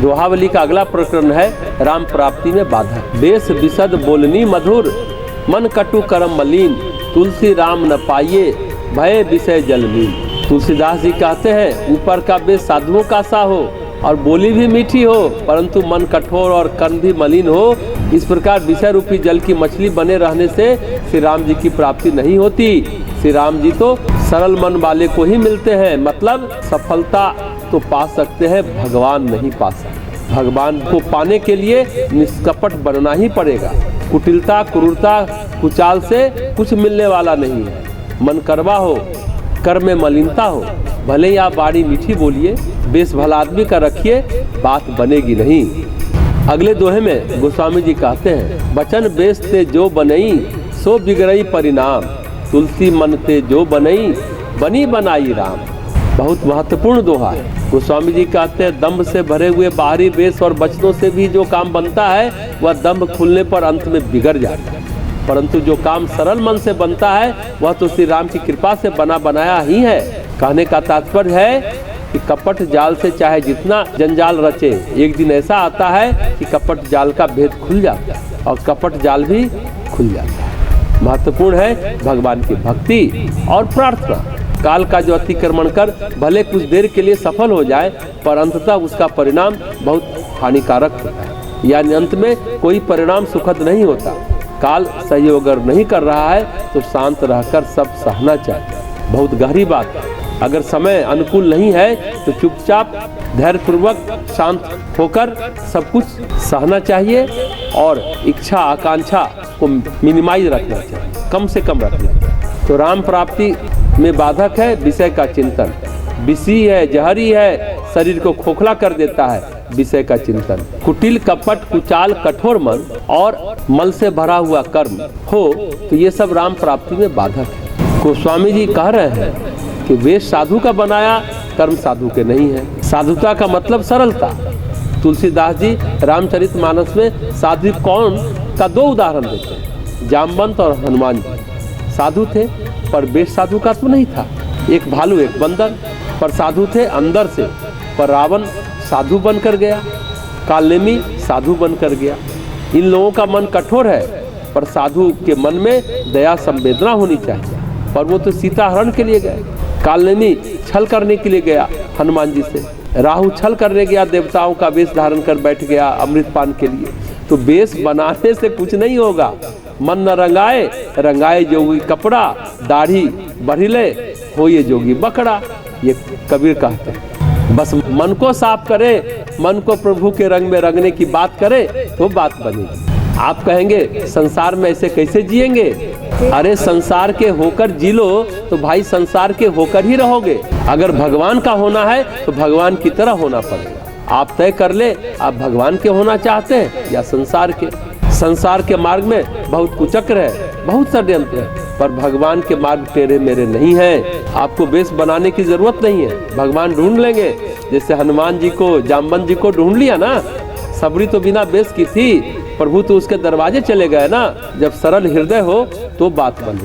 दोहावली का अगला प्रकरण है राम प्राप्ति में बाधक। बेस विशद बोलनी मधुर, मन कटु करम मलिन, तुलसी राम न पाइये, भय विषय जलमीन। तुलसीदास जी कहते हैं ऊपर का बेस साधुओं का सा हो और बोली भी मीठी हो, परंतु मन कठोर और कर्म भी मलिन हो। इस प्रकार विषय रूपी जल की मछली बने रहने से श्री राम जी की प्राप्ति नहीं होती। श्री राम जी तो सरल मन वाले को ही मिलते हैं, मतलब सफलता तो पा सकते हैं, भगवान नहीं पा सकते। भगवान को पाने के लिए निष्कपट बनना ही पड़ेगा। कुटिलता, क्रूरता, कुचाल से कुछ मिलने वाला नहीं है। मन करवा हो, कर्म में मलिनता हो, भले ही आप बाड़ी मीठी बोलिए, बेस भला आदमी का रखिए, बात बनेगी नहीं। अगले दोहे में गोस्वामी जी कहते हैं बचन बेस ते जो बनई, सो बिगड़ई परिणाम, तुलसी मन ते जो बनई, बनी बनाई राम। बहुत महत्वपूर्ण दोहा है। गोस्वामी जी कहते हैं दम्भ से भरे हुए बाहरी बेस और बचनों से भी जो काम बनता है वह दम्भ खुलने पर अंत में बिगड़ जाता है, परंतु जो काम सरल मन से बनता है वह तो श्री राम की कृपा से बना बनाया ही है। कहने का तात्पर्य है कि कपट जाल से चाहे जितना जंजाल रचे, एक दिन ऐसा आता है कि कपट जाल का भेद खुल जाता है और कपट जाल भी खुल जाता है। महत्वपूर्ण है भगवान की भक्ति और प्रार्थना। काल का जो अतिक्रमण कर भले कुछ देर के लिए सफल हो जाए, पर अंततः उसका परिणाम बहुत हानिकारक होता है, यानी अंत में कोई परिणाम सुखद नहीं होता। काल सहयोग अगर नहीं कर रहा है तो शांत रहकर सब सहना चाहिए। बहुत गहरी बात है। अगर समय अनुकूल नहीं है तो चुपचाप धैर्यपूर्वक शांत होकर सब कुछ सहना चाहिए और इच्छा आकांक्षा को मिनिमाइज रखना चाहिए, कम से कम रखना चाहिए। तो राम प्राप्ति में बाधक है विषय का चिंतन। विषी है, जहरी है, शरीर को खोखला कर देता है विषय का चिंतन। कुटिल, कपट, कुचाल, कठोर मन और मल से भरा हुआ कर्म हो तो ये सब राम प्राप्ति में बाधक है। गोस्वामी जी कह रहे हैं कि वेश साधु का बनाया, कर्म साधु के नहीं है। साधुता का मतलब सरलता। तुलसीदास जी रामचरितमानस में साधु कौन का दो उदाहरण देते हैं, जामवंत और हनुमान जी। साधु थे पर वेश साधु का तो नहीं था। एक भालू, एक बंदर, पर साधु थे अंदर से। पर रावण साधु बनकर गया, कालनेमी साधु बनकर गया। इन लोगों का मन कठोर है, पर साधु के मन में दया संवेदना होनी चाहिए। पर वो तो सीता हरण के लिए गए, कालनेमी छल करने के लिए गया हनुमान जी से, राहु छल करने गया, देवताओं का वेश धारण कर बैठ गया अमृत पान के लिए। तो वेश बनाने से कुछ नहीं होगा। मन न रंगाए, रंगाए जोगी कपड़ा, दाढ़ी बढ़िले हो ये जोगी बकड़ा, ये कबीर कहते हैं। बस मन को साफ करे, मन को प्रभु के रंग में रंगने की बात करे तो बात बनेगी। आप कहेंगे संसार में ऐसे कैसे जिएंगे? अरे संसार के होकर जी लो तो भाई संसार के होकर ही रहोगे। अगर भगवान का होना है तो भगवान की तरह होना पड़ेगा। आप तय कर ले आप भगवान के होना चाहते हैं या संसार के। संसार के मार्ग में बहुत कुचक्र है, बहुत षड्यंत्र है, पर भगवान के मार्ग टेढ़े मेरे नहीं है। आपको बेस बनाने की जरूरत नहीं है, भगवान ढूंढ लेंगे। जैसे हनुमान जी को, जामवंत जी को ढूंढ लिया ना, सबरी तो बिना बेस की थी, प्रभु तो उसके दरवाजे चले गए ना। जब सरल हृदय हो तो बात बन